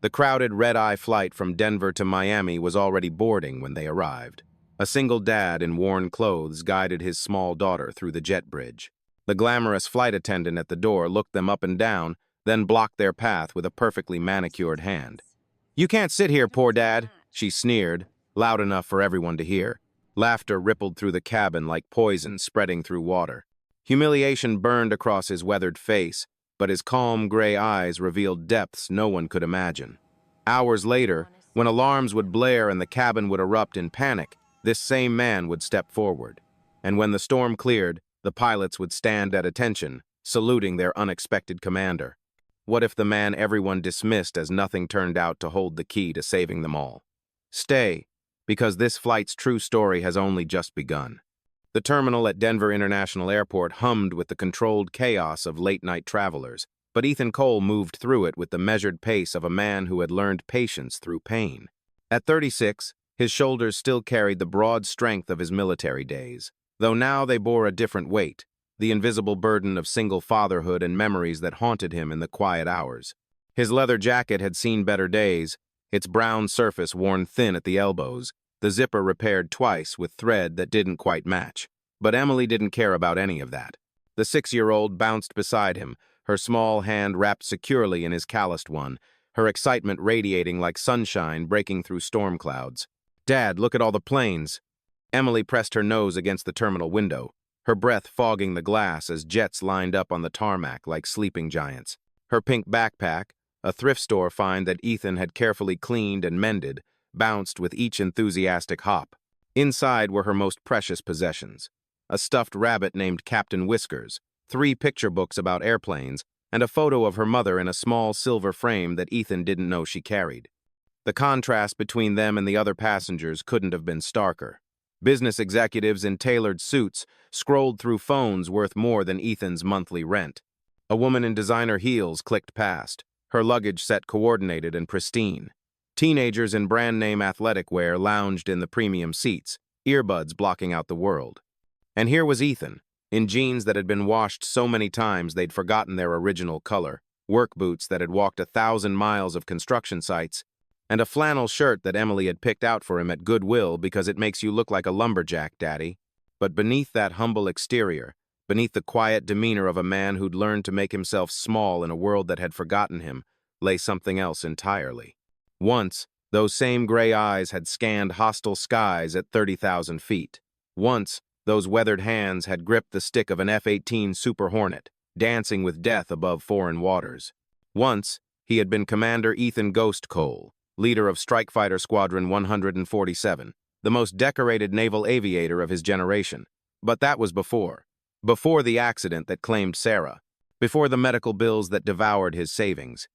The crowded red-eye flight from Denver to Miami was already boarding when they arrived. A single dad in worn clothes guided his small daughter through the jet bridge. The glamorous flight attendant at the door looked them up and down, then blocked their path with a perfectly manicured hand. "You can't sit here, poor dad," she sneered, loud enough for everyone to hear. Laughter rippled through the cabin like poison spreading through water. Humiliation burned across his weathered face, but his calm gray eyes revealed depths no one could imagine. Hours later, when alarms would blare and the cabin would erupt in panic, this same man would step forward. And when the storm cleared, the pilots would stand at attention, saluting their unexpected commander. What if the man everyone dismissed as nothing turned out to hold the key to saving them all? Stay, because this flight's true story has only just begun. The terminal at Denver International Airport hummed with the controlled chaos of late-night travelers, but Ethan Cole moved through it with the measured pace of a man who had learned patience through pain. At 36, his shoulders still carried the broad strength of his military days, though now they bore a different weight, the invisible burden of single fatherhood and memories that haunted him in the quiet hours. His leather jacket had seen better days, its brown surface worn thin at the elbows, the zipper repaired twice with thread that didn't quite match. But Emily didn't care about any of that. The 6-year-old bounced beside him, her small hand wrapped securely in his calloused one, her excitement radiating like sunshine breaking through storm clouds. "Dad, look at all the planes." Emily pressed her nose against the terminal window, her breath fogging the glass as jets lined up on the tarmac like sleeping giants. Her pink backpack, a thrift store find that Ethan had carefully cleaned and mended, bounced with each enthusiastic hop. Inside were her most precious possessions: a stuffed rabbit named Captain Whiskers, 3 picture books about airplanes, and a photo of her mother in a small silver frame that Ethan didn't know she carried. The contrast between them and the other passengers couldn't have been starker. Business executives in tailored suits scrolled through phones worth more than Ethan's monthly rent. A woman in designer heels clicked past, her luggage set coordinated and pristine. Teenagers in brand-name athletic wear lounged in the premium seats, earbuds blocking out the world. And here was Ethan, in jeans that had been washed so many times they'd forgotten their original color, work boots that had walked 1,000 miles of construction sites, and a flannel shirt that Emily had picked out for him at Goodwill because it makes you look like a lumberjack, Daddy. But beneath that humble exterior, beneath the quiet demeanor of a man who'd learned to make himself small in a world that had forgotten him, lay something else entirely. Once, those same gray eyes had scanned hostile skies at 30,000 feet. Once, those weathered hands had gripped the stick of an F-18 Super Hornet, dancing with death above foreign waters. Once, he had been Commander Ethan Ghost Cole, leader of Strike Fighter Squadron 147, the most decorated naval aviator of his generation. But that was before. Before the accident that claimed Sarah. Before the medical bills that devoured his savings.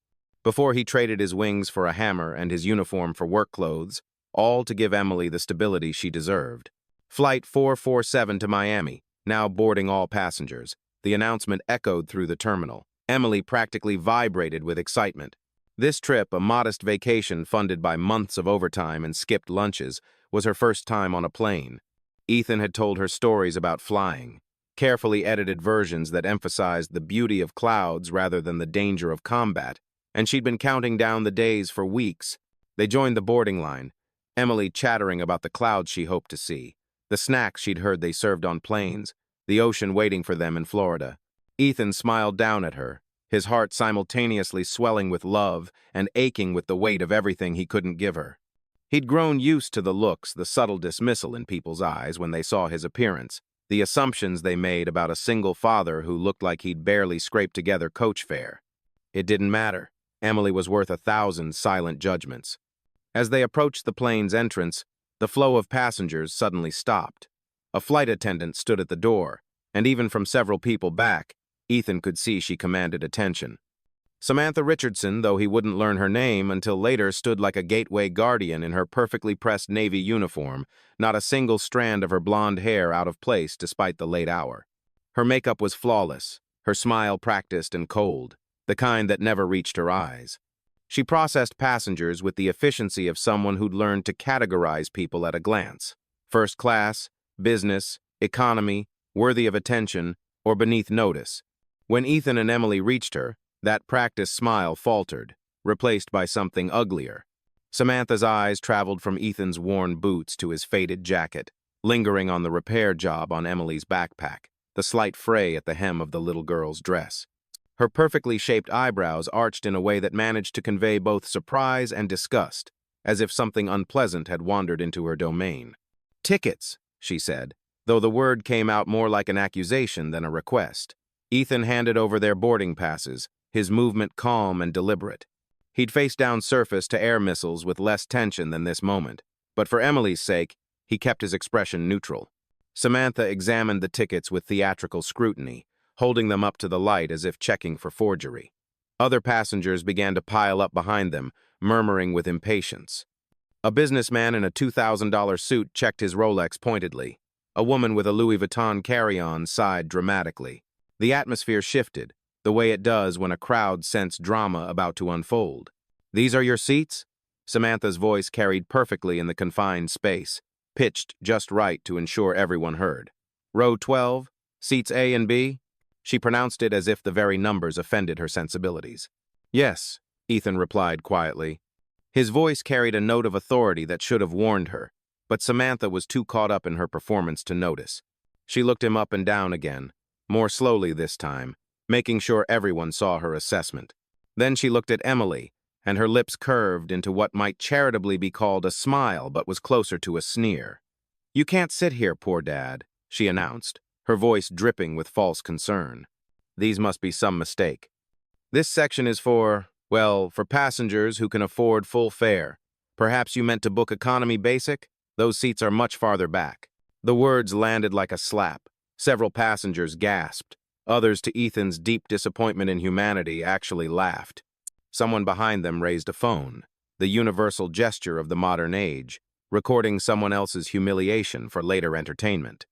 Before he traded his wings for a hammer and his uniform for work clothes, all to give Emily the stability she deserved. Flight 447 to Miami, now boarding all passengers. The announcement echoed through the terminal. Emily practically vibrated with excitement. This trip, a modest vacation funded by months of overtime and skipped lunches, was her first time on a plane. Ethan had told her stories about flying, carefully edited versions that emphasized the beauty of clouds rather than the danger of combat, and she'd been counting down the days for weeks. They joined the boarding line, Emily chattering about the clouds she hoped to see, the snacks she'd heard they served on planes, the ocean waiting for them in Florida. Ethan smiled down at her, his heart simultaneously swelling with love and aching with the weight of everything he couldn't give her. He'd grown used to the looks, the subtle dismissal in people's eyes when they saw his appearance, the assumptions they made about a single father who looked like he'd barely scraped together coach fare. It didn't matter. Emily was worth 1,000 silent judgments. As they approached the plane's entrance, the flow of passengers suddenly stopped. A flight attendant stood at the door, and even from several people back, Ethan could see she commanded attention. Samantha Richardson, though he wouldn't learn her name until later, stood like a gateway guardian in her perfectly pressed Navy uniform, not a single strand of her blonde hair out of place despite the late hour. Her makeup was flawless, her smile practiced and cold, the kind that never reached her eyes. She processed passengers with the efficiency of someone who'd learned to categorize people at a glance. First class, business, economy, worthy of attention, or beneath notice. When Ethan and Emily reached her, that practiced smile faltered. replaced by something uglier. Samantha's eyes traveled from Ethan's worn boots to his faded jacket, lingering on the repair job on Emily's backpack, the slight fray at the hem of the little girl's dress. Her perfectly shaped eyebrows arched in a way that managed to convey both surprise and disgust, as if something unpleasant had wandered into her domain. "Tickets," she said, though the word came out more like an accusation than a request. Ethan handed over their boarding passes, his movement calm and deliberate. He'd faced down surface to air missiles with less tension than this moment, but for Emily's sake, he kept his expression neutral. Samantha examined the tickets with theatrical scrutiny, holding them up to the light as if checking for forgery. Other passengers began to pile up behind them, murmuring with impatience. A businessman in a $2,000 suit checked his Rolex pointedly. A woman with a Louis Vuitton carry-on sighed dramatically. The atmosphere shifted, the way it does when a crowd sensed drama about to unfold. "These are your seats?" Samantha's voice carried perfectly in the confined space, pitched just right to ensure everyone heard. "Row 12, seats A and B?" She pronounced it as if the very numbers offended her sensibilities. "Yes," Ethan replied quietly. His voice carried a note of authority that should have warned her, but Samantha was too caught up in her performance to notice. She looked him up and down again, more slowly this time, making sure everyone saw her assessment. Then she looked at Emily, and her lips curved into what might charitably be called a smile but was closer to a sneer. "You can't sit here, poor dad," she announced, her voice dripping with false concern. "These must be some mistake. This section is for passengers who can afford full fare. Perhaps you meant to book economy basic? Those seats are much farther back." The words landed like a slap. Several passengers gasped. Others, to Ethan's deep disappointment in humanity, actually laughed. Someone behind them raised a phone, the universal gesture of the modern age, recording someone else's humiliation for later entertainment.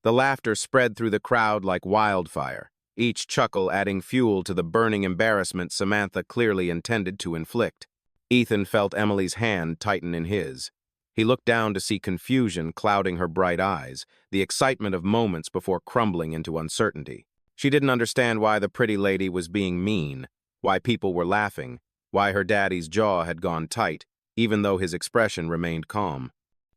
The laughter spread through the crowd like wildfire, each chuckle adding fuel to the burning embarrassment Samantha clearly intended to inflict. Ethan felt Emily's hand tighten in his. He looked down to see confusion clouding her bright eyes, the excitement of moments before crumbling into uncertainty. She didn't understand why the pretty lady was being mean, why people were laughing, why her daddy's jaw had gone tight, even though his expression remained calm.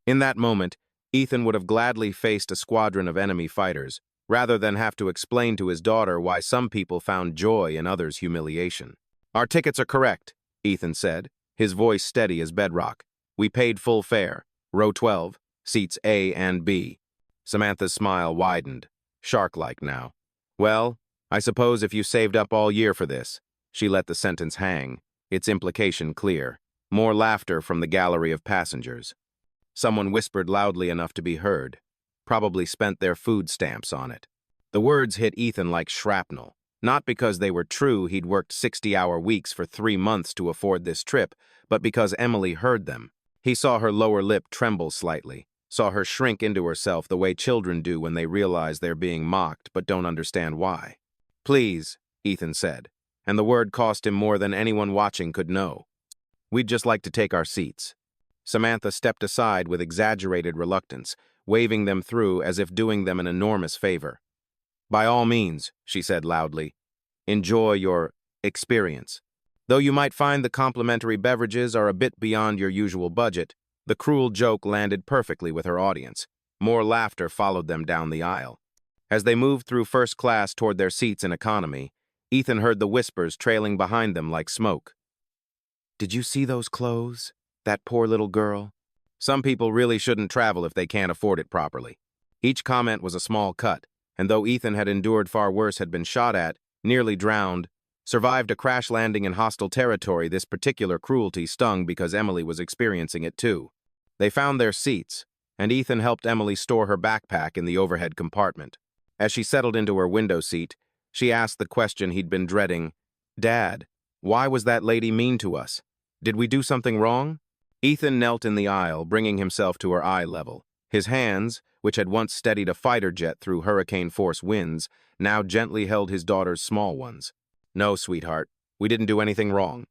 In that moment, Ethan would have gladly faced a squadron of enemy fighters, rather than have to explain to his daughter why some people found joy in others' humiliation. "Our tickets are correct," Ethan said, his voice steady as bedrock. "We paid full fare. Row 12, seats A and B." Samantha's smile widened, shark-like now. "Well, I suppose if you saved up all year for this." She let the sentence hang, its implication clear. More laughter from the gallery of passengers. Someone whispered loudly enough to be heard. Probably spent their food stamps on it. The words hit Ethan like shrapnel. Not because they were true, he'd worked 60-hour weeks for 3 months to afford this trip, but because Emily heard them. He saw her lower lip tremble slightly, saw her shrink into herself the way children do when they realize they're being mocked but don't understand why. "Please," Ethan said, and the word cost him more than anyone watching could know. "We'd just like to take our seats." Samantha stepped aside with exaggerated reluctance, waving them through as if doing them an enormous favor. "By all means," she said loudly. "Enjoy your experience. Though you might find the complimentary beverages are a bit beyond your usual budget." The cruel joke landed perfectly with her audience. More laughter followed them down the aisle. As they moved through first class toward their seats in economy, Ethan heard the whispers trailing behind them like smoke. "Did you see those clothes? That poor little girl? Some people really shouldn't travel if they can't afford it properly." Each comment was a small cut, and though Ethan had endured far worse, had been shot at, nearly drowned, survived a crash landing in hostile territory, this particular cruelty stung because Emily was experiencing it too. They found their seats, and Ethan helped Emily store her backpack in the overhead compartment. As she settled into her window seat, she asked the question he'd been dreading. "Dad, why was that lady mean to us? Did we do something wrong?" Ethan knelt in the aisle, bringing himself to her eye level. His hands, which had once steadied a fighter jet through hurricane-force winds, now gently held his daughter's small ones. "No, sweetheart, we didn't do anything wrong.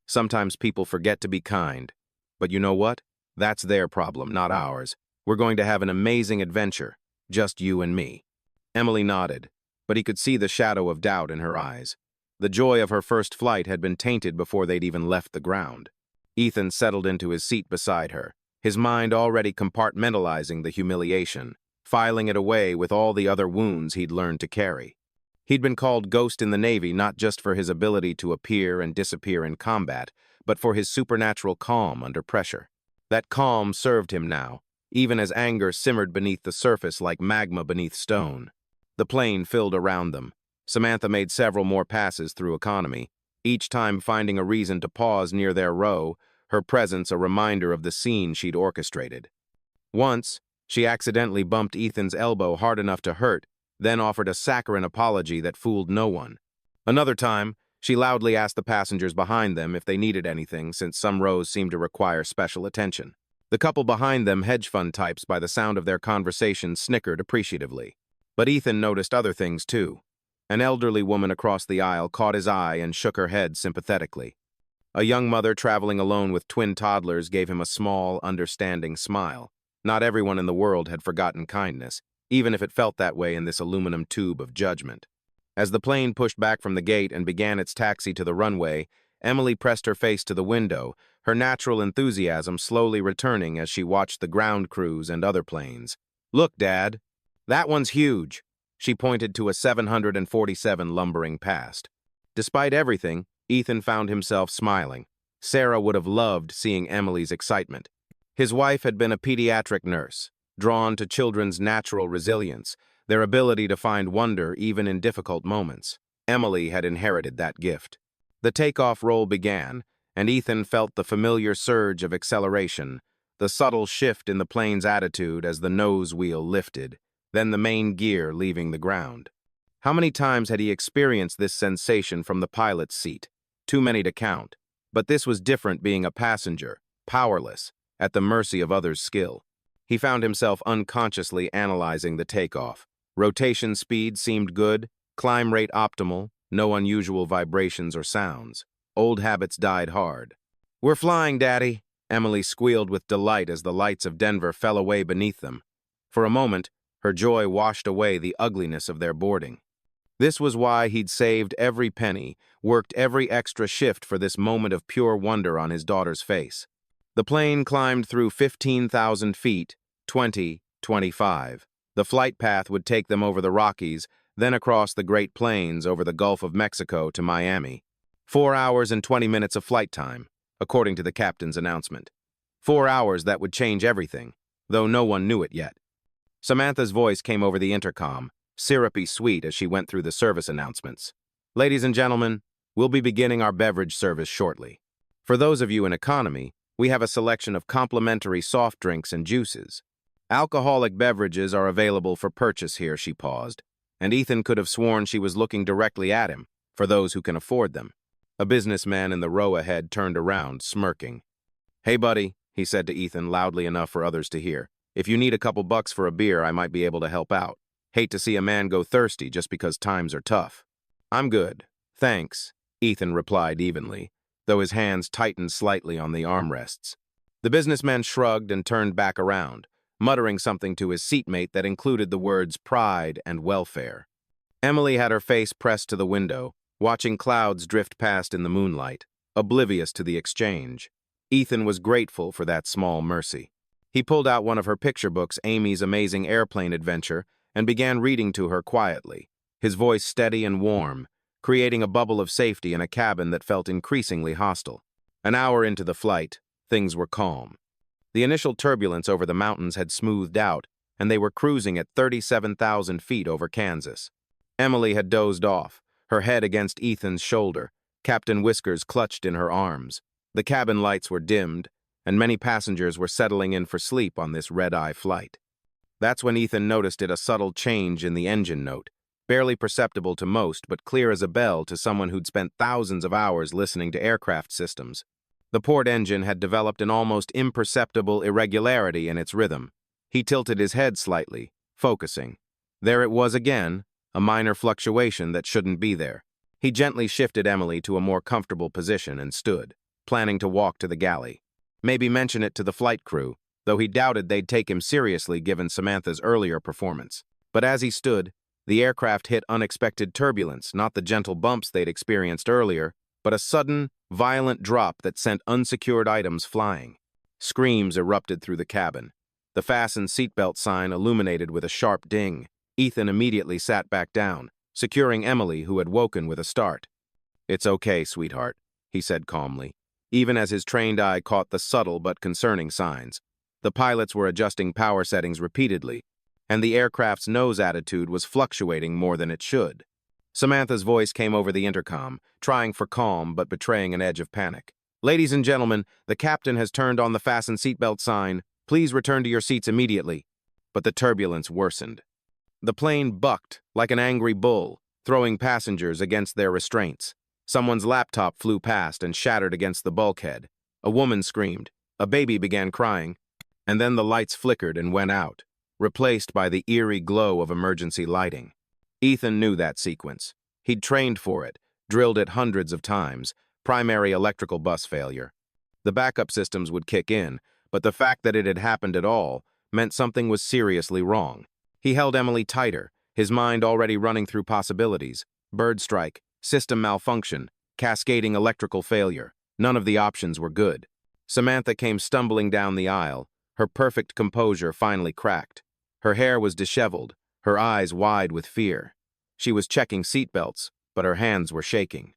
Sometimes people forget to be kind. But you know what? That's their problem, not ours. We're going to have an amazing adventure, just you and me." Emily nodded, but he could see the shadow of doubt in her eyes. The joy of her first flight had been tainted before they'd even left the ground. Ethan settled into his seat beside her, his mind already compartmentalizing the humiliation, filing it away with all the other wounds he'd learned to carry. He'd been called Ghost in the Navy not just for his ability to appear and disappear in combat, but for his supernatural calm under pressure. That calm served him now, even as anger simmered beneath the surface like magma beneath stone. The plane filled around them. Samantha made several more passes through economy, each time finding a reason to pause near their row, her presence a reminder of the scene she'd orchestrated. Once, she accidentally bumped Ethan's elbow hard enough to hurt, then offered a saccharine apology that fooled no one. Another time, she loudly asked the passengers behind them if they needed anything, since some rows seemed to require special attention. The couple behind them, hedge fund types, by the sound of their conversation, snickered appreciatively. But Ethan noticed other things too. An elderly woman across the aisle caught his eye and shook her head sympathetically. A young mother traveling alone with twin toddlers gave him a small, understanding smile. Not everyone in the world had forgotten kindness, even if it felt that way in this aluminum tube of judgment. As the plane pushed back from the gate and began its taxi to the runway, Emily pressed her face to the window, her natural enthusiasm slowly returning as she watched the ground crews and other planes. "Look, Dad. That one's huge." She pointed to a 747 lumbering past. Despite everything, Ethan found himself smiling. Sarah would have loved seeing Emily's excitement. His wife had been a pediatric nurse, drawn to children's natural resilience, their ability to find wonder even in difficult moments. Emily had inherited that gift. The takeoff roll began, and Ethan felt the familiar surge of acceleration, the subtle shift in the plane's attitude as the nose wheel lifted, then the main gear leaving the ground. How many times had he experienced this sensation from the pilot's seat? Too many to count. But this was different, being a passenger, powerless, at the mercy of others' skill. He found himself unconsciously analyzing the takeoff. Rotation speed seemed good, climb rate optimal, no unusual vibrations or sounds. Old habits died hard. "We're flying, Daddy," Emily squealed with delight as the lights of Denver fell away beneath them. For a moment, her joy washed away the ugliness of their boarding. This was why he'd saved every penny, worked every extra shift for this moment of pure wonder on his daughter's face. The plane climbed through 15,000 feet, 25. The flight path would take them over the Rockies, then across the Great Plains over the Gulf of Mexico to Miami. 4 hours and 20 minutes of flight time, according to the captain's announcement. 4 hours that would change everything, though no one knew it yet. Samantha's voice came over the intercom, syrupy sweet as she went through the service announcements. "Ladies and gentlemen, we'll be beginning our beverage service shortly. For those of you in economy, we have a selection of complimentary soft drinks and juices. Alcoholic beverages are available for purchase here," she paused, and Ethan could have sworn she was looking directly at him, for those who can afford them. A businessman in the row ahead turned around, smirking. "Hey, buddy," he said to Ethan loudly enough for others to hear. "If you need a couple bucks for a beer, I might be able to help out. Hate to see a man go thirsty just because times are tough." "I'm good, thanks," Ethan replied evenly, though his hands tightened slightly on the armrests. The businessman shrugged and turned back around, muttering something to his seatmate that included the words pride and welfare. Emily had her face pressed to the window, watching clouds drift past in the moonlight, oblivious to the exchange. Ethan was grateful for that small mercy. He pulled out one of her picture books, Amy's Amazing Airplane Adventure, and began reading to her quietly, his voice steady and warm, creating a bubble of safety in a cabin that felt increasingly hostile. An hour into the flight, things were calm. The initial turbulence over the mountains had smoothed out, and they were cruising at 37,000 feet over Kansas. Emily had dozed off, her head against Ethan's shoulder, Captain Whiskers clutched in her arms. The cabin lights were dimmed, and many passengers were settling in for sleep on this red-eye flight. That's when Ethan noticed a subtle change in the engine note, barely perceptible to most but clear as a bell to someone who'd spent thousands of hours listening to aircraft systems. The port engine had developed an almost imperceptible irregularity in its rhythm. He tilted his head slightly, focusing. There it was again, a minor fluctuation that shouldn't be there. He gently shifted Emily to a more comfortable position and stood, planning to walk to the galley. Maybe mention it to the flight crew, though he doubted they'd take him seriously given Samantha's earlier performance. But as he stood, The aircraft hit unexpected turbulence, not the gentle bumps they'd experienced earlier, but a sudden, violent drop that sent unsecured items flying. Screams erupted through the cabin. The fastened seatbelt sign illuminated with a sharp ding. Ethan immediately sat back down, securing Emily, who had woken with a start. "It's okay, sweetheart," he said calmly, even as his trained eye caught the subtle but concerning signs. The pilots were adjusting power settings repeatedly, and the aircraft's nose attitude was fluctuating more than it should. Samantha's voice came over the intercom, trying for calm but betraying an edge of panic. "Ladies and gentlemen, the captain has turned on the fasten seatbelt sign. Please return to your seats immediately." But the turbulence worsened. The plane bucked like an angry bull, throwing passengers against their restraints. Someone's laptop flew past and shattered against the bulkhead. A woman screamed. A baby began crying. And then the lights flickered and went out, replaced by the eerie glow of emergency lighting. Ethan knew that sequence. He'd trained for it, drilled it hundreds of times. Primary electrical bus failure. The backup systems would kick in, but the fact that it had happened at all meant something was seriously wrong. He held Emily tighter, his mind already running through possibilities. Bird strike, system malfunction, cascading electrical failure. None of the options were good. Samantha came stumbling down the aisle, her perfect composure finally cracked. Her hair was disheveled, her eyes wide with fear. She was checking seatbelts, but her hands were shaking.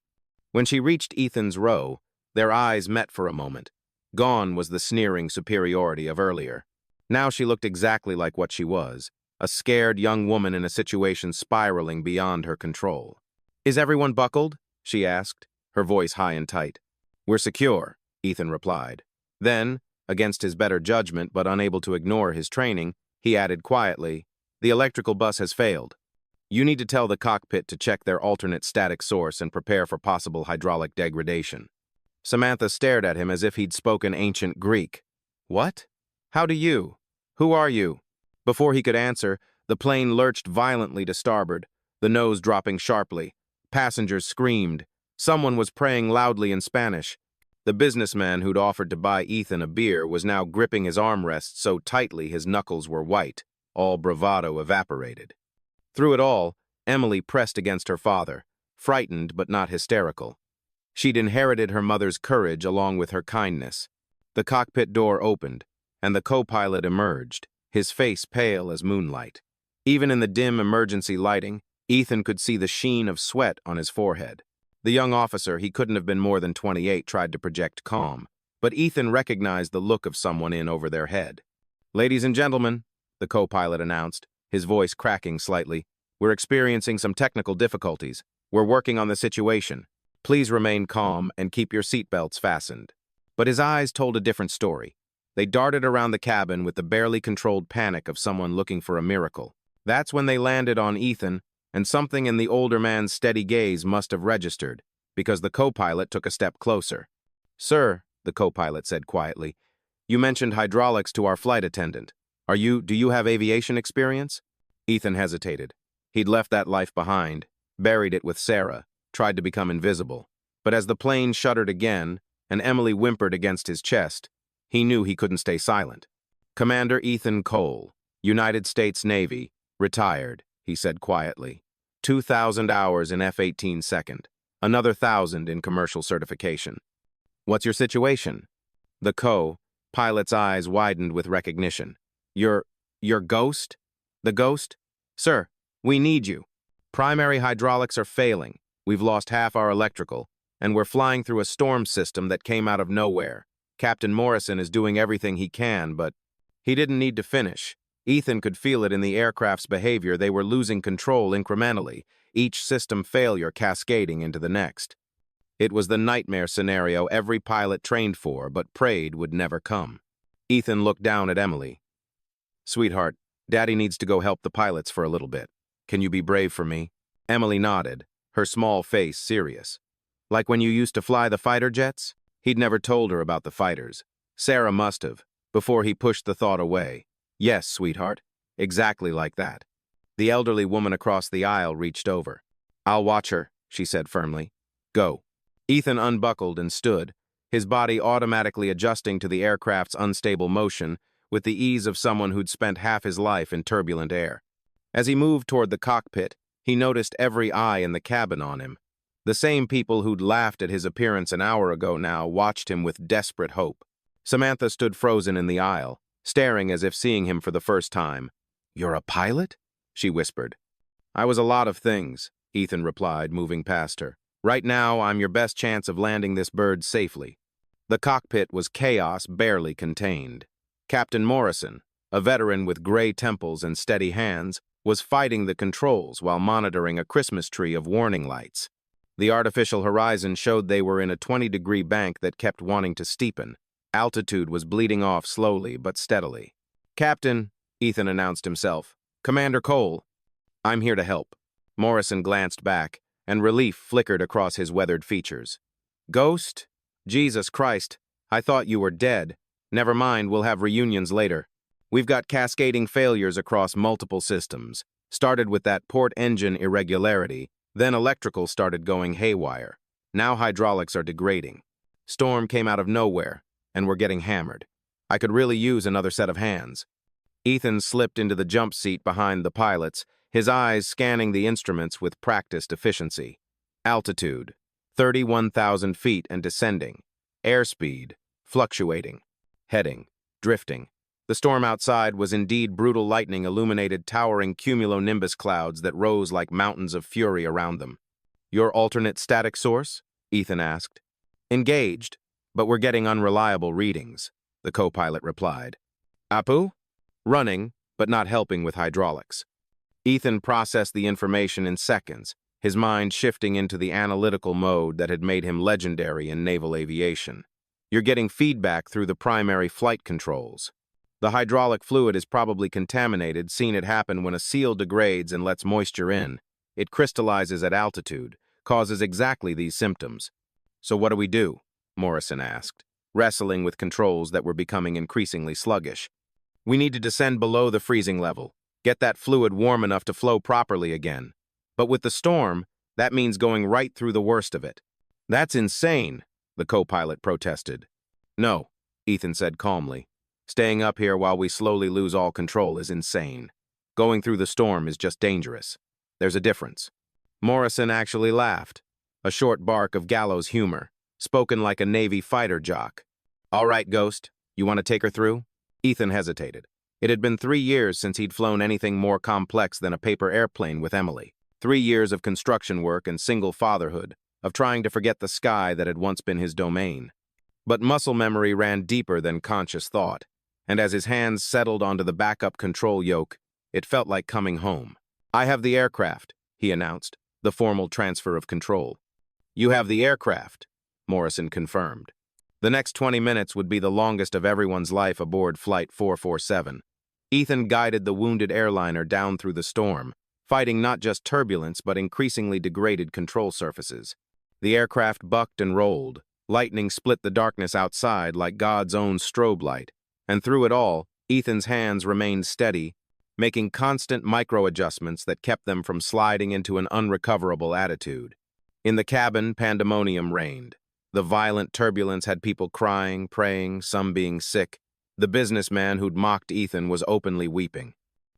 When she reached Ethan's row, their eyes met for a moment. Gone was the sneering superiority of earlier. Now she looked exactly like what she was, a scared young woman in a situation spiraling beyond her control. "Is everyone buckled?" she asked, her voice high and tight. "We're secure," Ethan replied. Then, against his better judgment but unable to ignore his training, he added quietly, "The electrical bus has failed. You need to tell the cockpit to check their alternate static source and prepare for possible hydraulic degradation." Samantha stared at him as if he'd spoken ancient Greek. "What? How do you? Who are you?" Before he could answer, the plane lurched violently to starboard, the nose dropping sharply. Passengers screamed. Someone was praying loudly in Spanish. The businessman who'd offered to buy Ethan a beer was now gripping his armrest so tightly his knuckles were white. All bravado evaporated. Through it all, Emily pressed against her father, frightened but not hysterical. She'd inherited her mother's courage along with her kindness. The cockpit door opened, and the co-pilot emerged, his face pale as moonlight. Even in the dim emergency lighting, Ethan could see the sheen of sweat on his forehead. The young officer, he couldn't have been more than 28, tried to project calm, but Ethan recognized the look of someone in over their head. "Ladies and gentlemen," the co-pilot announced, his voice cracking slightly, "we're experiencing some technical difficulties. We're working on the situation. Please remain calm and keep your seatbelts fastened." But his eyes told a different story. They darted around the cabin with the barely controlled panic of someone looking for a miracle. That's when they landed on Ethan, and something in the older man's steady gaze must have registered, because the co-pilot took a step closer. "Sir," the co-pilot said quietly, "you mentioned hydraulics to our flight attendant. Do you have aviation experience?" Ethan hesitated. He'd left that life behind, buried it with Sarah, tried to become invisible. But as the plane shuddered again, and Emily whimpered against his chest, he knew he couldn't stay silent. "Commander Ethan Cole, United States Navy, retired," he said quietly. 2,000 hours in F-18 second, another 1,000 in commercial certification. "What's your situation?" The pilot's eyes widened with recognition. Your ghost? The ghost? "Sir, we need you. Primary hydraulics are failing. We've lost half our electrical, and we're flying through a storm system that came out of nowhere. Captain Morrison is doing everything he can, but..." He didn't need to finish. Ethan could feel it in the aircraft's behavior. They were losing control incrementally, each system failure cascading into the next. It was the nightmare scenario every pilot trained for but prayed would never come. Ethan looked down at Emily. "Sweetheart, Daddy needs to go help the pilots for a little bit. Can you be brave for me?" Emily nodded, her small face serious. "Like when you used to fly the fighter jets?" He'd never told her about the fighters. Sarah must have, before he pushed the thought away. "Yes, sweetheart. Exactly like that." The elderly woman across the aisle reached over. "I'll watch her," she said firmly. "Go." Ethan unbuckled and stood, his body automatically adjusting to the aircraft's unstable motion with the ease of someone who'd spent half his life in turbulent air. As he moved toward the cockpit, he noticed every eye in the cabin on him. The same people who'd laughed at his appearance an hour ago now watched him with desperate hope. Samantha stood frozen in the aisle, staring as if seeing him for the first time. "You're a pilot?" she whispered. "I was a lot of things," Ethan replied, moving past her. "Right now, I'm your best chance of landing this bird safely." The cockpit was chaos barely contained. Captain Morrison, a veteran with gray temples and steady hands, was fighting the controls while monitoring a Christmas tree of warning lights. The artificial horizon showed they were in a 20-degree bank that kept wanting to steepen. Altitude was bleeding off slowly but steadily. "Captain," Ethan announced himself. "Commander Cole." "I'm here to help." Morrison glanced back, and relief flickered across his weathered features. "Ghost? Jesus Christ, I thought you were dead. Never mind, we'll have reunions later. We've got cascading failures across multiple systems. Started with that port engine irregularity, then electrical started going haywire. Now hydraulics are degrading. Storm came out of nowhere, and we're getting hammered. I could really use another set of hands." Ethan slipped into the jump seat behind the pilots, his eyes scanning the instruments with practiced efficiency. Altitude, 31,000 feet and descending. Airspeed, fluctuating. Heading, drifting. The storm outside was indeed brutal lightning illuminated towering cumulonimbus clouds that rose like mountains of fury around them. "Your alternate static source?" Ethan asked. "Engaged, but we're getting unreliable readings," the co-pilot replied. "Apu?" "Running, but not helping with hydraulics." Ethan processed the information in seconds, his mind shifting into the analytical mode that had made him legendary in naval aviation. "You're getting feedback through the primary flight controls. The hydraulic fluid is probably contaminated, seen it happen when a seal degrades and lets moisture in. It crystallizes at altitude, causes exactly these symptoms." "So what do we do?" Morrison asked, wrestling with controls that were becoming increasingly sluggish. "We need to descend below the freezing level, get that fluid warm enough to flow properly again. But with the storm, that means going right through the worst of it." "That's insane," the co-pilot protested. "No," Ethan said calmly. "Staying up here while we slowly lose all control is insane. Going through the storm is just dangerous. There's a difference." Morrison actually laughed, a short bark of gallows humor, spoken like a Navy fighter jock. "All right, Ghost, you want to take her through?" Ethan hesitated. It had been 3 years since he'd flown anything more complex than a paper airplane with Emily. 3 years of construction work and single fatherhood, of trying to forget the sky that had once been his domain. But muscle memory ran deeper than conscious thought, and as his hands settled onto the backup control yoke, it felt like coming home. "I have the aircraft," he announced, the formal transfer of control. "You have the aircraft," Morrison confirmed. The next 20 minutes would be the longest of everyone's life aboard Flight 447. Ethan guided the wounded airliner down through the storm, fighting not just turbulence but increasingly degraded control surfaces. The aircraft bucked and rolled. Lightning split the darkness outside like God's own strobe light. And through it all, Ethan's hands remained steady, making constant micro-adjustments that kept them from sliding into an unrecoverable attitude. In the cabin, pandemonium reigned. The violent turbulence had people crying, praying, some being sick. The businessman who'd mocked Ethan was openly weeping.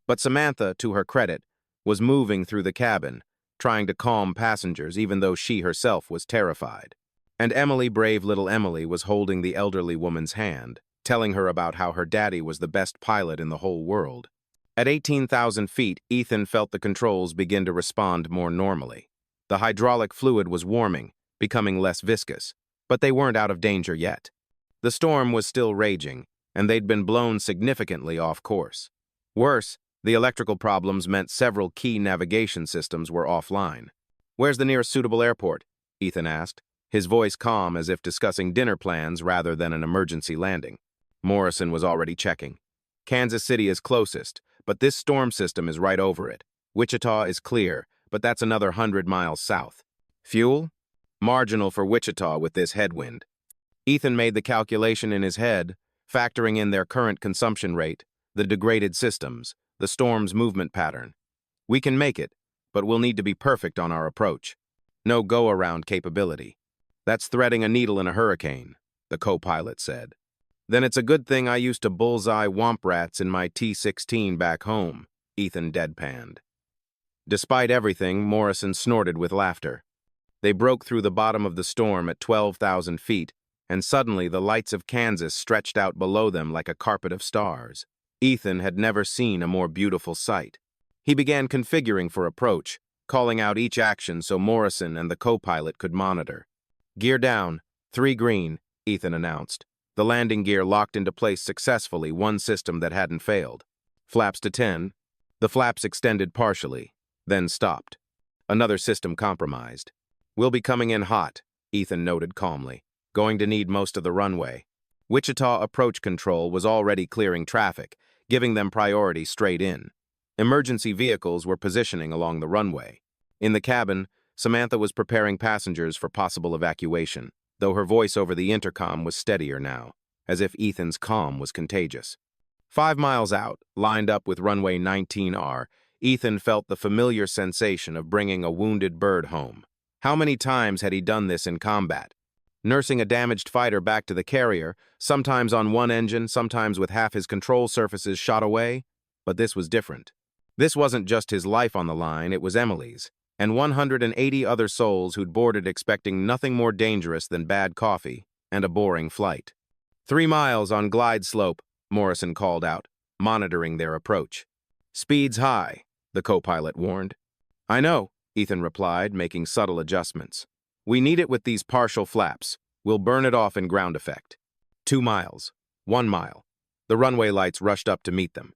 But Samantha, to her credit, was moving through the cabin, trying to calm passengers even though she herself was terrified. And Emily, brave little Emily, was holding the elderly woman's hand, telling her about how her daddy was the best pilot in the whole world. At 18,000 feet, Ethan felt the controls begin to respond more normally. The hydraulic fluid was warming, becoming less viscous, but they weren't out of danger yet. The storm was still raging, and they'd been blown significantly off course. Worse, the electrical problems meant several key navigation systems were offline. "Where's the nearest suitable airport?" Ethan asked, his voice calm as if discussing dinner plans rather than an emergency landing. Morrison was already checking. "Kansas City is closest, but this storm system is right over it. Wichita is clear, but that's another 100 miles south. Fuel? Marginal for Wichita with this headwind." Ethan made the calculation in his head, factoring in their current consumption rate, the degraded systems, the storm's movement pattern. "We can make it, but we'll need to be perfect on our approach. No go-around capability." "That's threading a needle in a hurricane," the co-pilot said. "Then it's a good thing I used to bullseye womp rats in my T-16 back home," Ethan deadpanned. Despite everything, Morrison snorted with laughter. They broke through the bottom of the storm at 12,000 feet, and suddenly the lights of Kansas stretched out below them like a carpet of stars. Ethan had never seen a more beautiful sight. He began configuring for approach, calling out each action so Morrison and the co-pilot could monitor. "Gear down, 3 green," Ethan announced. The landing gear locked into place successfully, one system that hadn't failed. "Flaps to 10. The flaps extended partially, then stopped. Another system compromised. "We'll be coming in hot," Ethan noted calmly. "Going to need most of the runway." Wichita Approach Control was already clearing traffic, giving them priority straight in. Emergency vehicles were positioning along the runway. In the cabin, Samantha was preparing passengers for possible evacuation, though her voice over the intercom was steadier now, as if Ethan's calm was contagious. 5 miles out, lined up with runway 19R, Ethan felt the familiar sensation of bringing a wounded bird home. How many times had he done this in combat? Nursing a damaged fighter back to the carrier, sometimes on one engine, sometimes with half his control surfaces shot away? But this was different. This wasn't just his life on the line, it was Emily's, and 180 other souls who'd boarded expecting nothing more dangerous than bad coffee and a boring flight. 3 miles on glide slope, Morrison called out, monitoring their approach. "Speed's high," the co-pilot warned. "I know," Ethan replied, making subtle adjustments. "We need it with these partial flaps. We'll burn it off in ground effect." 2 miles. 1 mile. The runway lights rushed up to meet them.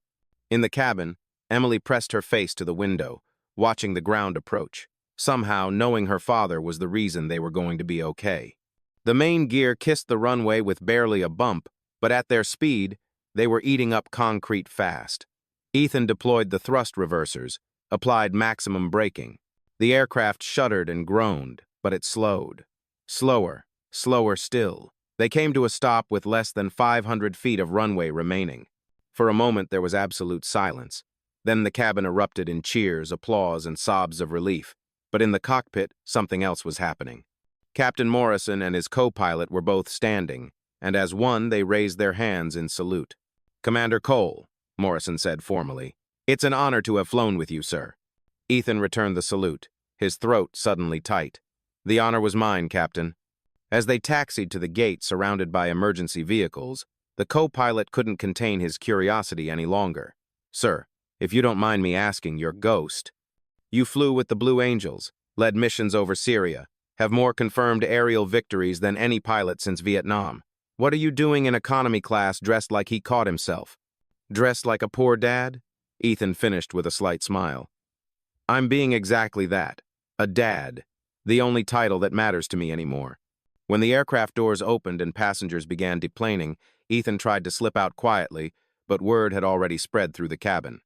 In the cabin, Emily pressed her face to the window, watching the ground approach, somehow knowing her father was the reason they were going to be okay. The main gear kissed the runway with barely a bump, but at their speed, they were eating up concrete fast. Ethan deployed the thrust reversers, applied maximum braking. The aircraft shuddered and groaned, but it slowed. Slower, slower still. They came to a stop with less than 500 feet of runway remaining. For a moment, there was absolute silence. Then the cabin erupted in cheers, applause, and sobs of relief. But in the cockpit, something else was happening. Captain Morrison and his co-pilot were both standing, and as one, they raised their hands in salute. "Commander Cole," Morrison said formally, "it's an honor to have flown with you, sir." Ethan returned the salute, his throat suddenly tight. "The honor was mine, Captain." As they taxied to the gate surrounded by emergency vehicles, the co-pilot couldn't contain his curiosity any longer. "Sir, if you don't mind me asking, your ghost. You flew with the Blue Angels, led missions over Syria, have more confirmed aerial victories than any pilot since Vietnam. What are you doing in economy class dressed like he caught himself?" "Dressed like a poor dad?" Ethan finished with a slight smile. "I'm being exactly that. A dad. The only title that matters to me anymore." When the aircraft doors opened and passengers began deplaning, Ethan tried to slip out quietly, but word had already spread through the cabin.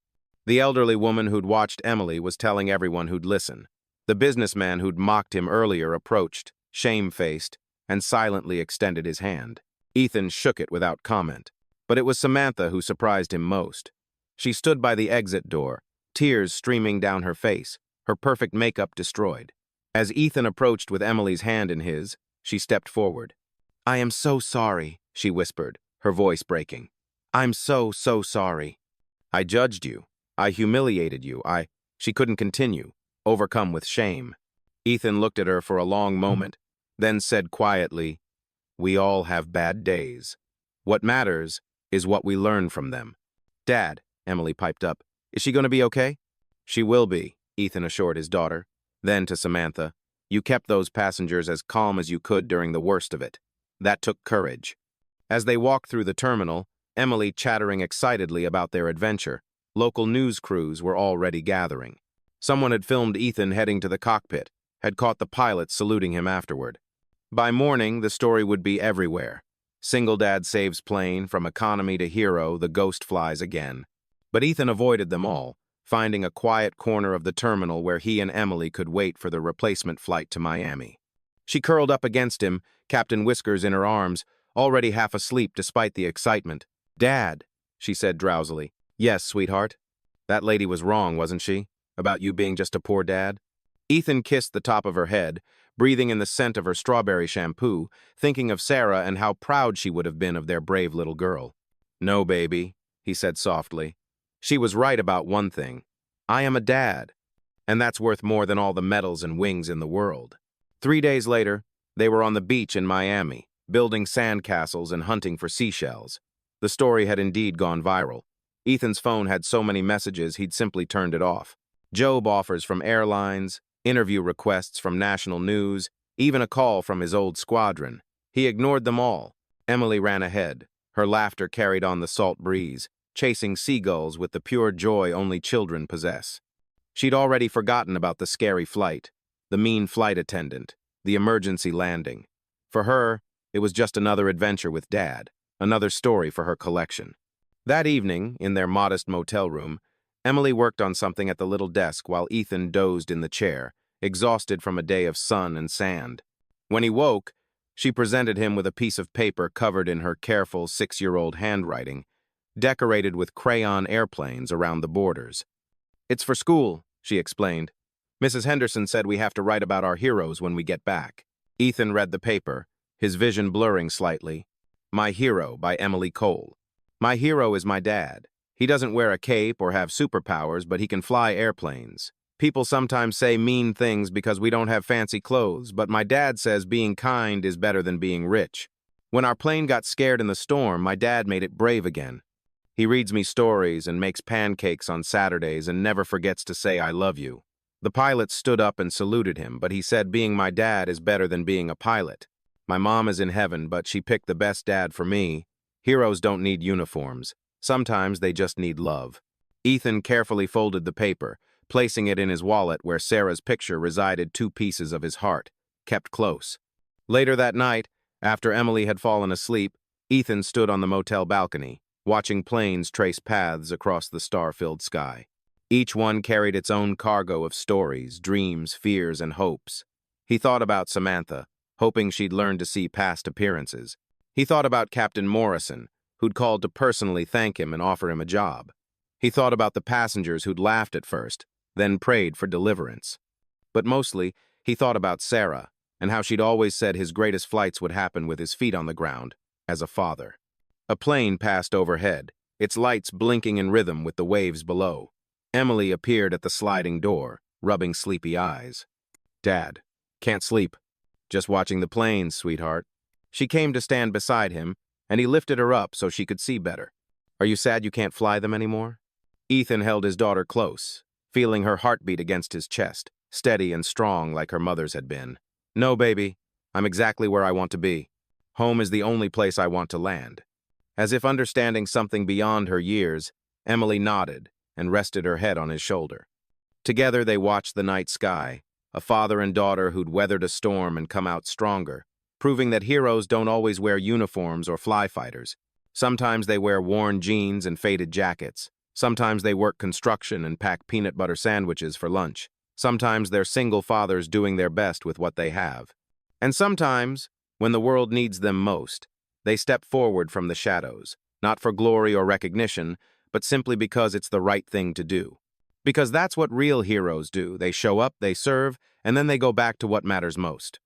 The elderly woman who'd watched Emily was telling everyone who'd listen. The businessman who'd mocked him earlier approached, shamefaced, and silently extended his hand. Ethan shook it without comment. But it was Samantha who surprised him most. She stood by the exit door, tears streaming down her face, her perfect makeup destroyed. As Ethan approached with Emily's hand in his, she stepped forward. "I am so sorry," she whispered, her voice breaking. "I'm so sorry. I judged you. I humiliated you. She couldn't continue, overcome with shame. Ethan looked at her for a long moment, then said quietly, "We all have bad days. What matters is what we learn from them." "Dad," Emily piped up, "is she going to be okay?" "She will be," Ethan assured his daughter. Then to Samantha, "You kept those passengers as calm as you could during the worst of it. That took courage." As they walked through the terminal, Emily chattering excitedly about their adventure, local news crews were already gathering. Someone had filmed Ethan heading to the cockpit, had caught the pilot saluting him afterward. By morning, the story would be everywhere. Single dad saves plane, from economy to hero, the ghost flies again. But Ethan avoided them all, finding a quiet corner of the terminal where he and Emily could wait for the replacement flight to Miami. She curled up against him, Captain Whiskers in her arms, already half asleep despite the excitement. "Dad," she said drowsily. "Yes, sweetheart. That lady was wrong, wasn't she? About you being just a poor dad?" Ethan kissed the top of her head, breathing in the scent of her strawberry shampoo, thinking of Sarah and how proud she would have been of their brave little girl. "No, baby," he said softly. She was right about one thing. I am a dad, and that's worth more than all the medals and wings in the world. 3 days later, they were on the beach in Miami, building sandcastles and hunting for seashells. The story had indeed gone viral. Ethan's phone had so many messages he'd simply turned it off. Job offers from airlines, interview requests from national news, even a call from his old squadron. He ignored them all. Emily ran ahead. Her laughter carried on the salt breeze, chasing seagulls with the pure joy only children possess. She'd already forgotten about the scary flight, the mean flight attendant, the emergency landing. For her, it was just another adventure with Dad, another story for her collection. That evening, in their modest motel room, Emily worked on something at the little desk while Ethan dozed in the chair, exhausted from a day of sun and sand. When he woke, she presented him with a piece of paper covered in her careful 6-year-old handwriting, decorated with crayon airplanes around the borders. "It's for school," she explained. "Mrs. Henderson said we have to write about our heroes when we get back." Ethan read the paper, his vision blurring slightly. My Hero by Emily Cole. My hero is my dad. He doesn't wear a cape or have superpowers, but he can fly airplanes. People sometimes say mean things because we don't have fancy clothes, but my dad says being kind is better than being rich. When our plane got scared in the storm, my dad made it brave again. He reads me stories and makes pancakes on Saturdays and never forgets to say I love you. The pilot stood up and saluted him, but he said being my dad is better than being a pilot. My mom is in heaven, but she picked the best dad for me. Heroes don't need uniforms. Sometimes they just need love. Ethan carefully folded the paper, placing it in his wallet where Sarah's picture resided 2 pieces of his heart, kept close. Later that night, after Emily had fallen asleep, Ethan stood on the motel balcony, watching planes trace paths across the star-filled sky. Each one carried its own cargo of stories, dreams, fears, and hopes. He thought about Samantha, hoping she'd learn to see past appearances. He thought about Captain Morrison, who'd called to personally thank him and offer him a job. He thought about the passengers who'd laughed at first, then prayed for deliverance. But mostly, he thought about Sarah, and how she'd always said his greatest flights would happen with his feet on the ground, as a father. A plane passed overhead, its lights blinking in rhythm with the waves below. Emily appeared at the sliding door, rubbing sleepy eyes. "Dad, can't sleep. Just watching the planes, sweetheart." She came to stand beside him, and he lifted her up so she could see better. "Are you sad you can't fly them anymore?" Ethan held his daughter close, feeling her heartbeat against his chest, steady and strong like her mother's had been. "No, baby. I'm exactly where I want to be. Home is the only place I want to land." As if understanding something beyond her years, Emily nodded and rested her head on his shoulder. Together they watched the night sky, a father and daughter who'd weathered a storm and come out stronger, proving that heroes don't always wear uniforms or fly fighters. Sometimes they wear worn jeans and faded jackets. Sometimes they work construction and pack peanut butter sandwiches for lunch. Sometimes they're single fathers doing their best with what they have. And sometimes, when the world needs them most, they step forward from the shadows, not for glory or recognition, but simply because it's the right thing to do. Because that's what real heroes do. They show up, they serve, and then they go back to what matters most.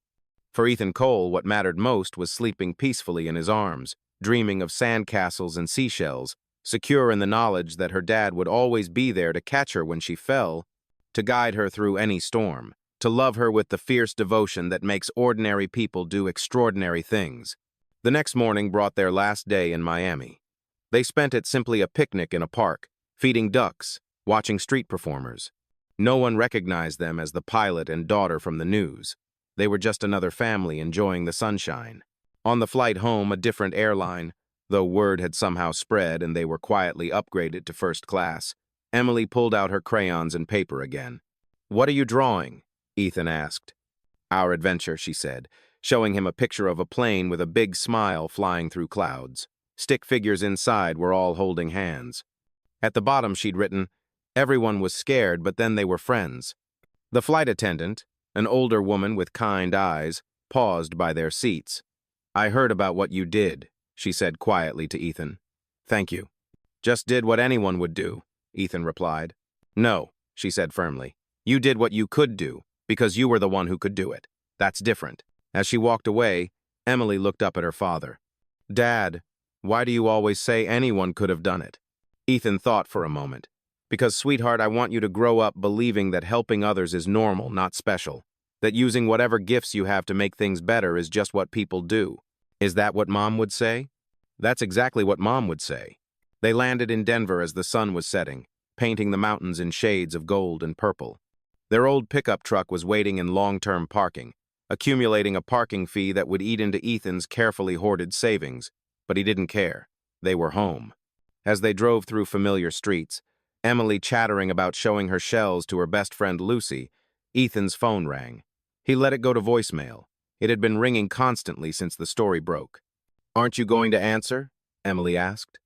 For Ethan Cole, what mattered most was sleeping peacefully in his arms, dreaming of sandcastles and seashells, secure in the knowledge that her dad would always be there to catch her when she fell, to guide her through any storm, to love her with the fierce devotion that makes ordinary people do extraordinary things. The next morning brought their last day in Miami. They spent it simply a picnic in a park, feeding ducks, watching street performers. No one recognized them as the pilot and daughter from the news. They were just another family enjoying the sunshine. On the flight home, a different airline, though word had somehow spread and they were quietly upgraded to first class, Emily pulled out her crayons and paper again. "What are you drawing?" Ethan asked. "Our adventure," she said, showing him a picture of a plane with a big smile flying through clouds. Stick figures inside were all holding hands. At the bottom she'd written, "Everyone was scared, but then they were friends." The flight attendant, an older woman with kind eyes, paused by their seats. "I heard about what you did," she said quietly to Ethan. "Thank you." "Just did what anyone would do," Ethan replied. "No," she said firmly. "You did what you could do, because you were the one who could do it. That's different." As she walked away, Emily looked up at her father. "Dad, why do you always say anyone could have done it?" Ethan thought for a moment. Because, sweetheart, I want you to grow up believing that helping others is normal, not special. That using whatever gifts you have to make things better is just what people do. Is that what Mom would say? That's exactly what Mom would say. They landed in Denver as the sun was setting, painting the mountains in shades of gold and purple. Their old pickup truck was waiting in long-term parking, accumulating a parking fee that would eat into Ethan's carefully hoarded savings. But he didn't care. They were home. As they drove through familiar streets, Emily chattering about showing her shells to her best friend Lucy, Ethan's phone rang. He let it go to voicemail. It had been ringing constantly since the story broke. "Aren't you going to answer?" Emily asked.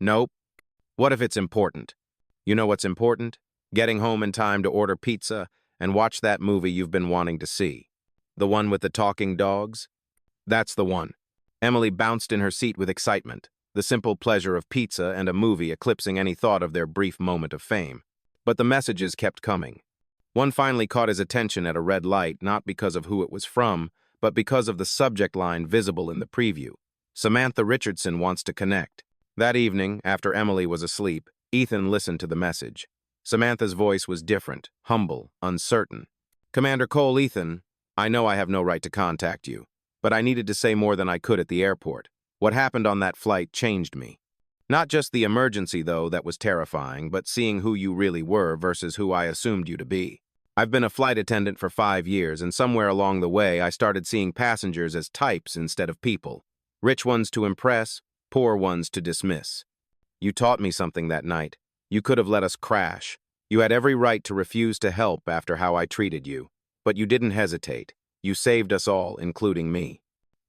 "Nope. What if it's important?" "You know what's important? Getting home in time to order pizza and watch that movie you've been wanting to see. The one with the talking dogs?" "That's the one." Emily bounced in her seat with excitement, the simple pleasure of pizza and a movie eclipsing any thought of their brief moment of fame. But the messages kept coming. One finally caught his attention at a red light, not because of who it was from, but because of the subject line visible in the preview. "Samantha Richardson wants to connect." That evening, after Emily was asleep, Ethan listened to the message. Samantha's voice was different, humble, uncertain. "Commander Cole, Ethan, I know I have no right to contact you, but I needed to say more than I could at the airport. What happened on that flight changed me. Not just the emergency, though, that was terrifying, but seeing who you really were versus who I assumed you to be. I've been a flight attendant for 5 years, and somewhere along the way I started seeing passengers as types instead of people. Rich ones to impress, poor ones to dismiss. You taught me something that night. You could have let us crash. You had every right to refuse to help after how I treated you. But you didn't hesitate. You saved us all, including me.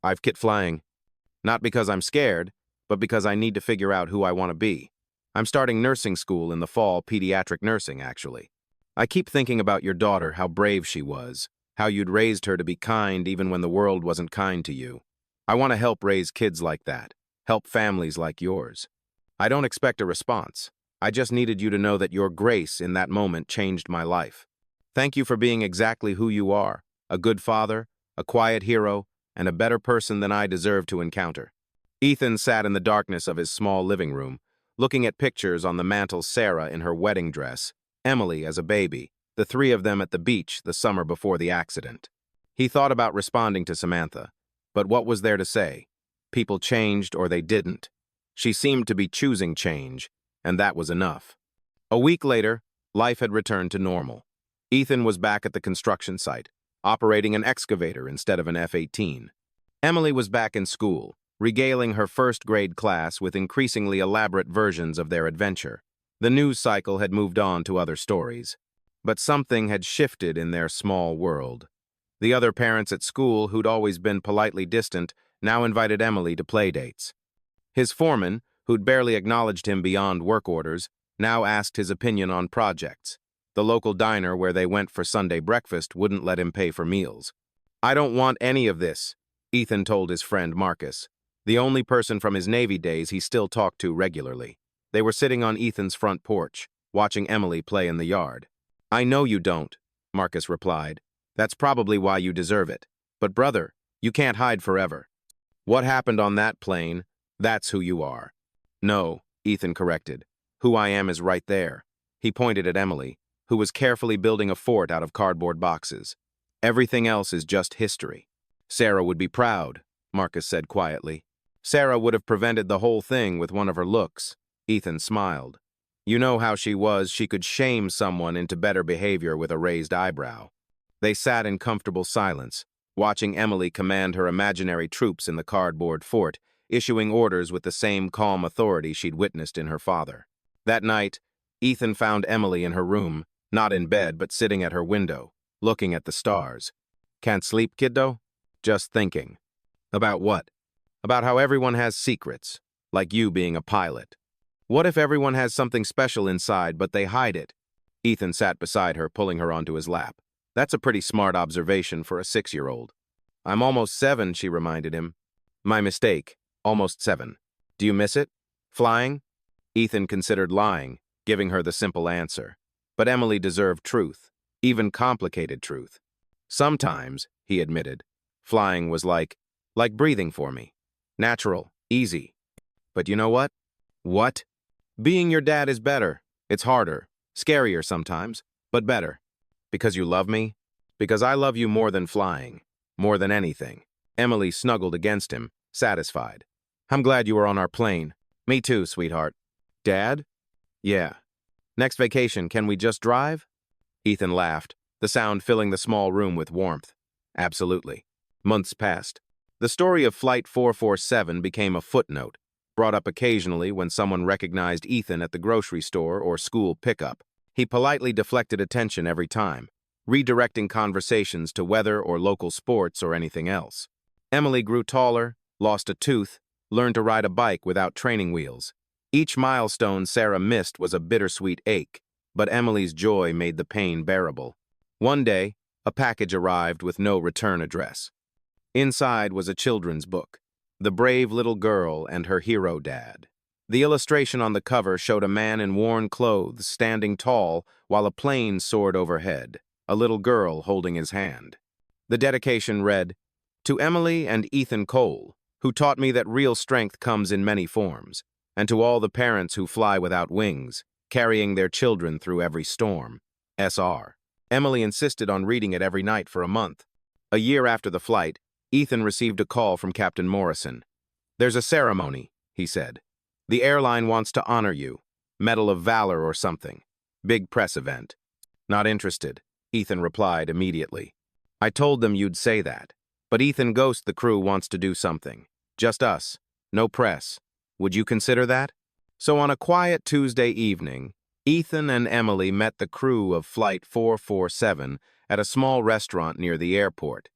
I've quit flying. Not because I'm scared, but because I need to figure out who I want to be. I'm starting nursing school in the fall, pediatric nursing, actually. I keep thinking about your daughter, how brave she was, how you'd raised her to be kind even when the world wasn't kind to you. I want to help raise kids like that, help families like yours. I don't expect a response. I just needed you to know that your grace in that moment changed my life. Thank you for being exactly who you are, a good father, a quiet hero, and a better person than I deserve to encounter." Ethan sat in the darkness of his small living room, looking at pictures on the mantel, Sarah in her wedding dress, Emily as a baby, the three of them at the beach the summer before the accident. He thought about responding to Samantha, but what was there to say? People changed or they didn't. She seemed to be choosing change, and that was enough. A week later, life had returned to normal. Ethan was back at the construction site, operating an excavator instead of an F-18. Emily was back in school, regaling her first-grade class with increasingly elaborate versions of their adventure. The news cycle had moved on to other stories. But something had shifted in their small world. The other parents at school, who'd always been politely distant, now invited Emily to playdates. His foreman, who'd barely acknowledged him beyond work orders, now asked his opinion on projects. The local diner where they went for Sunday breakfast wouldn't let him pay for meals. "I don't want any of this," Ethan told his friend Marcus, the only person from his Navy days he still talked to regularly. They were sitting on Ethan's front porch, watching Emily play in the yard. "I know you don't," Marcus replied. "That's probably why you deserve it. But brother, you can't hide forever. What happened on that plane, that's who you are." "No," Ethan corrected. "Who I am is right there." He pointed at Emily, who was carefully building a fort out of cardboard boxes. "Everything else is just history." "Sarah would be proud," Marcus said quietly. "Sarah would have prevented the whole thing with one of her looks." Ethan smiled. "You know how she was, she could shame someone into better behavior with a raised eyebrow." They sat in comfortable silence, watching Emily command her imaginary troops in the cardboard fort, issuing orders with the same calm authority she'd witnessed in her father. That night, Ethan found Emily in her room, not in bed but sitting at her window, looking at the stars. "Can't sleep, kiddo?" "Just thinking." "About what?" "About how everyone has secrets, like you being a pilot. What if everyone has something special inside, but they hide it?" Ethan sat beside her, pulling her onto his lap. "That's a pretty smart observation for a 6-year-old. "I'm almost 7, she reminded him. "My mistake. Almost 7. "Do you miss it? Flying?" Ethan considered lying, giving her the simple answer. But Emily deserved truth, even complicated truth. "Sometimes," he admitted, "flying was like breathing for me. Natural, easy. But you know what?" "What?" Being your dad is better. It's harder, scarier sometimes, but better. Because you love me? Because I love you more than flying, more than anything. Emily snuggled against him, satisfied. I'm glad you were on our plane. Me too, sweetheart. Dad? Yeah. Next vacation, can we just drive? Ethan laughed, the sound filling the small room with warmth. Absolutely. Months passed. The story of Flight 447 became a footnote, brought up occasionally when someone recognized Ethan at the grocery store or school pickup. He politely deflected attention every time, redirecting conversations to weather or local sports or anything else. Emily grew taller, lost a tooth, learned to ride a bike without training wheels. Each milestone Sarah missed was a bittersweet ache, but Emily's joy made the pain bearable. One day, a package arrived with no return address. Inside was a children's book, The Brave Little Girl and Her Hero Dad. The illustration on the cover showed a man in worn clothes standing tall while a plane soared overhead, a little girl holding his hand. The dedication read, "To Emily and Ethan Cole, who taught me that real strength comes in many forms, and to all the parents who fly without wings, carrying their children through every storm. S.R." Emily insisted on reading it every night for a month. A year after the flight, Ethan received a call from Captain Morrison. "There's a ceremony," he said. "The airline wants to honor you. Medal of Valor or something. Big press event." "Not interested," Ethan replied immediately. "I told them you'd say that. But Ethan Ghost, the crew, wants to do something. Just us. No press. Would you consider that?" So on a quiet Tuesday evening, Ethan and Emily met the crew of Flight 447 at a small restaurant near the airport.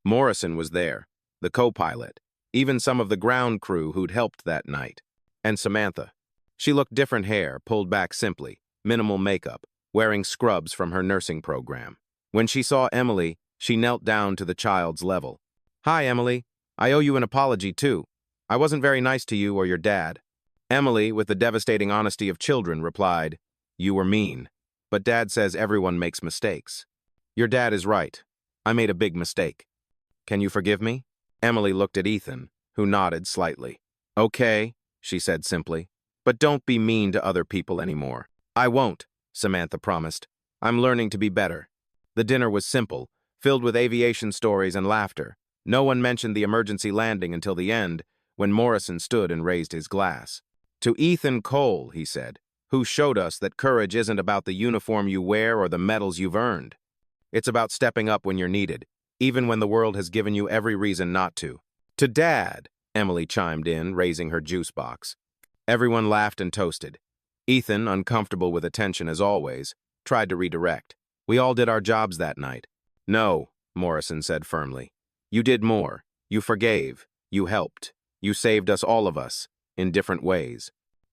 Morrison was there, the co-pilot, even some of the ground crew who'd helped that night. And Samantha. She looked different hair, pulled back simply, minimal makeup, wearing scrubs from her nursing program. When she saw Emily, she knelt down to the child's level. "Hi, Emily. I owe you an apology, too. I wasn't very nice to you or your dad." Emily, with the devastating honesty of children, replied, "You were mean. But Dad says everyone makes mistakes." "Your dad is right. I made a big mistake. Can you forgive me?" Emily looked at Ethan, who nodded slightly. "Okay," she said simply. "But don't be mean to other people anymore." "I won't," Samantha promised. "I'm learning to be better." The dinner was simple, filled with aviation stories and laughter. No one mentioned the emergency landing until the end, when Morrison stood and raised his glass. "To Ethan Cole," he said, "who showed us that courage isn't about the uniform you wear or the medals you've earned. It's about stepping up when you're needed, even when the world has given you every reason not to." "To Dad," Emily chimed in, raising her juice box. Everyone laughed and toasted. Ethan, uncomfortable with attention as always, tried to redirect. "We all did our jobs that night." "No," Morrison said firmly. "You did more. You forgave. You helped. You saved us, all of us, in different ways."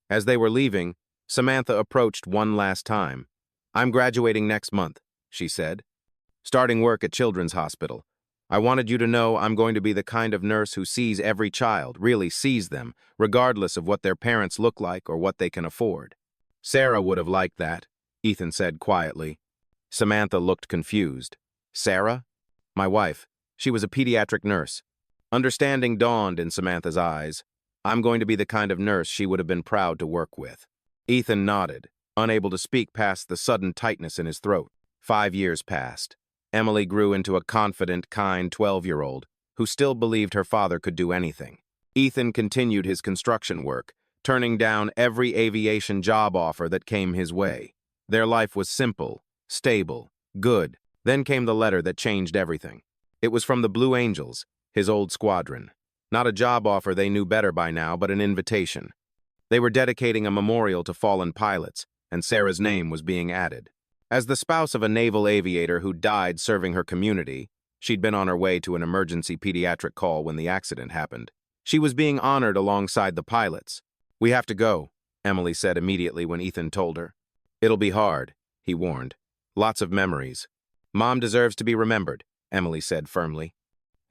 As they were leaving, Samantha approached one last time. "I'm graduating next month," she said. "Starting work at Children's Hospital. I wanted you to know I'm going to be the kind of nurse who sees every child, really sees them, regardless of what their parents look like or what they can afford." "Sarah would have liked that," Ethan said quietly. Samantha looked confused. "Sarah?" "My wife. She was a pediatric nurse." Understanding dawned in Samantha's eyes. "I'm going to be the kind of nurse she would have been proud to work with." Ethan nodded, unable to speak past the sudden tightness in his throat. 5 years passed. Emily grew into a confident, kind 12-year-old who still believed her father could do anything. Ethan continued his construction work, turning down every aviation job offer that came his way. Their life was simple, stable, good. Then came the letter that changed everything. It was from the Blue Angels, his old squadron. Not a job offer they knew better by now, but an invitation. They were dedicating a memorial to fallen pilots, and Sarah's name was being added. As the spouse of a naval aviator who died serving her community, she'd been on her way to an emergency pediatric call when the accident happened. She was being honored alongside the pilots. "We have to go," Emily said immediately when Ethan told her. "It'll be hard," he warned. "Lots of memories." "Mom deserves to be remembered," Emily said firmly.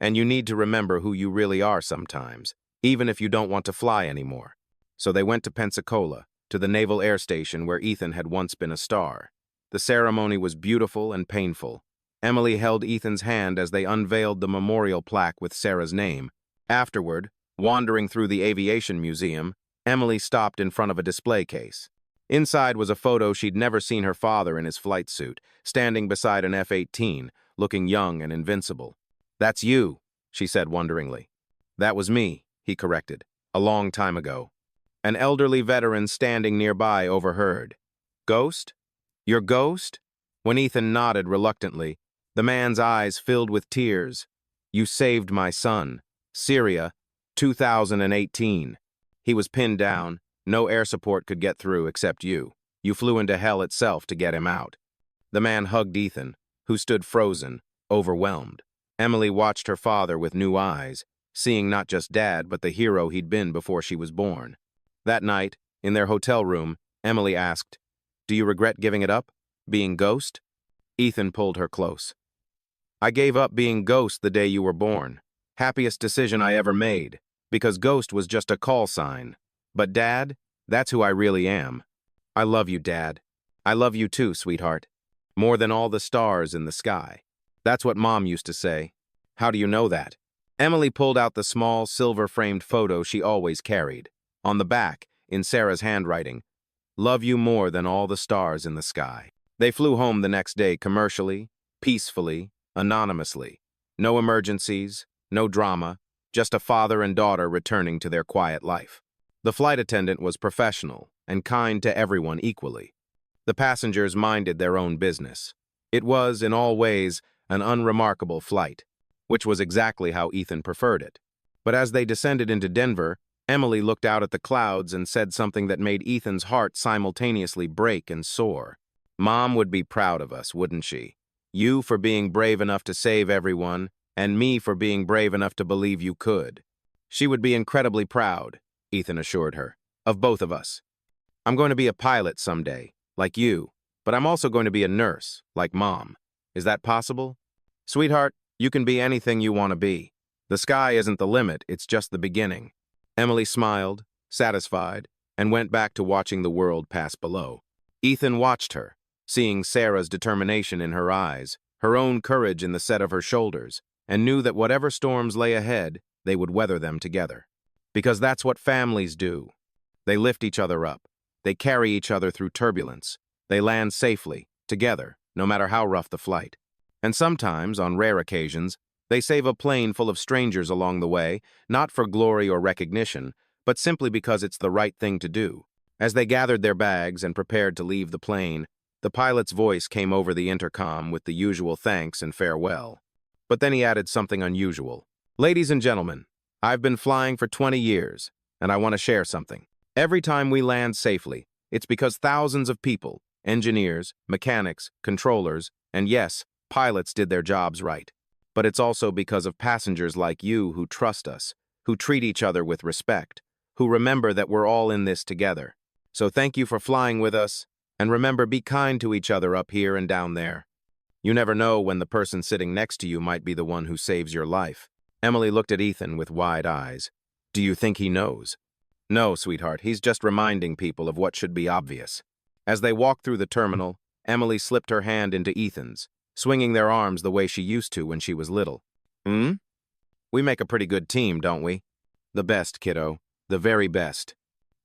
"And you need to remember who you really are sometimes, even if you don't want to fly anymore." So they went to Pensacola, to the Naval Air Station where Ethan had once been a star. The ceremony was beautiful and painful. Emily held Ethan's hand as they unveiled the memorial plaque with Sarah's name. Afterward, wandering through the aviation museum, Emily stopped in front of a display case. Inside was a photo she'd never seen her father in his flight suit, standing beside an F-18, looking young and invincible. "That's you," she said wonderingly. "That was me," he corrected, "a long time ago." An elderly veteran standing nearby overheard. "Ghost? Your ghost?" When Ethan nodded reluctantly, the man's eyes filled with tears. "You saved my son. Syria, 2018. He was pinned down. No air support could get through except you. You flew into hell itself to get him out." The man hugged Ethan, who stood frozen, overwhelmed. Emily watched her father with new eyes, seeing not just Dad, but the hero he'd been before she was born. That night, in their hotel room, Emily asked, "Do you regret giving it up? Being Ghost?" Ethan pulled her close. "I gave up being Ghost the day you were born. Happiest decision I ever made, because Ghost was just a call sign. But Dad, that's who I really am. I love you, Dad. I love you too, sweetheart. More than all the stars in the sky." That's what Mom used to say. "How do you know that?" Emily pulled out the small, silver-framed photo she always carried. On the back, in Sarah's handwriting, "Love you more than all the stars in the sky." They flew home the next day commercially, peacefully, anonymously. No emergencies, no drama, just a father and daughter returning to their quiet life. The flight attendant was professional and kind to everyone equally. The passengers minded their own business. It was, in all ways, an unremarkable flight, which was exactly how Ethan preferred it. But as they descended into Denver, Emily looked out at the clouds and said something that made Ethan's heart simultaneously break and soar. "Mom would be proud of us, wouldn't she? You for being brave enough to save everyone, and me for being brave enough to believe you could." "She would be incredibly proud," Ethan assured her, "of both of us. I'm going to be a pilot someday, like you, but I'm also going to be a nurse, like Mom. Is that possible?" "Sweetheart, you can be anything you want to be. The sky isn't the limit, it's just the beginning." Emily smiled, satisfied, and went back to watching the world pass below. Ethan watched her, seeing Sarah's determination in her eyes, her own courage in the set of her shoulders, and knew that whatever storms lay ahead, they would weather them together. Because that's what families do. They lift each other up. They carry each other through turbulence. They land safely, together, no matter how rough the flight. And sometimes, on rare occasions, they save a plane full of strangers along the way, not for glory or recognition, but simply because it's the right thing to do. As they gathered their bags and prepared to leave the plane, the pilot's voice came over the intercom with the usual thanks and farewell. But then he added something unusual. "Ladies and gentlemen, I've been flying for 20 years, and I want to share something. Every time we land safely, it's because thousands of people, engineers, mechanics, controllers, and yes, pilots did their jobs right. But it's also because of passengers like you who trust us, who treat each other with respect, who remember that we're all in this together. So thank you for flying with us, and remember, be kind to each other up here and down there. You never know when the person sitting next to you might be the one who saves your life." Emily looked at Ethan with wide eyes. "Do you think he knows?" "No, sweetheart, he's just reminding people of what should be obvious." As they walked through the terminal, Emily slipped her hand into Ethan's, swinging their arms the way she used to when she was little. We make a pretty good team, don't we?" "The best, kiddo. The very best."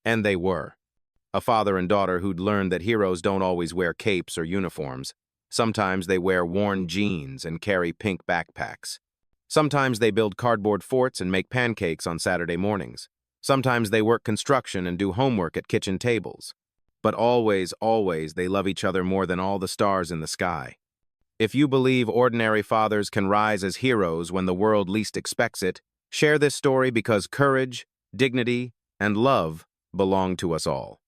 And they were. A father and daughter who'd learned that heroes don't always wear capes or uniforms. Sometimes they wear worn jeans and carry pink backpacks. Sometimes they build cardboard forts and make pancakes on Saturday mornings. Sometimes they work construction and do homework at kitchen tables. But always, always, they love each other more than all the stars in the sky. If you believe ordinary fathers can rise as heroes when the world least expects it, share this story because courage, dignity, and love belong to us all.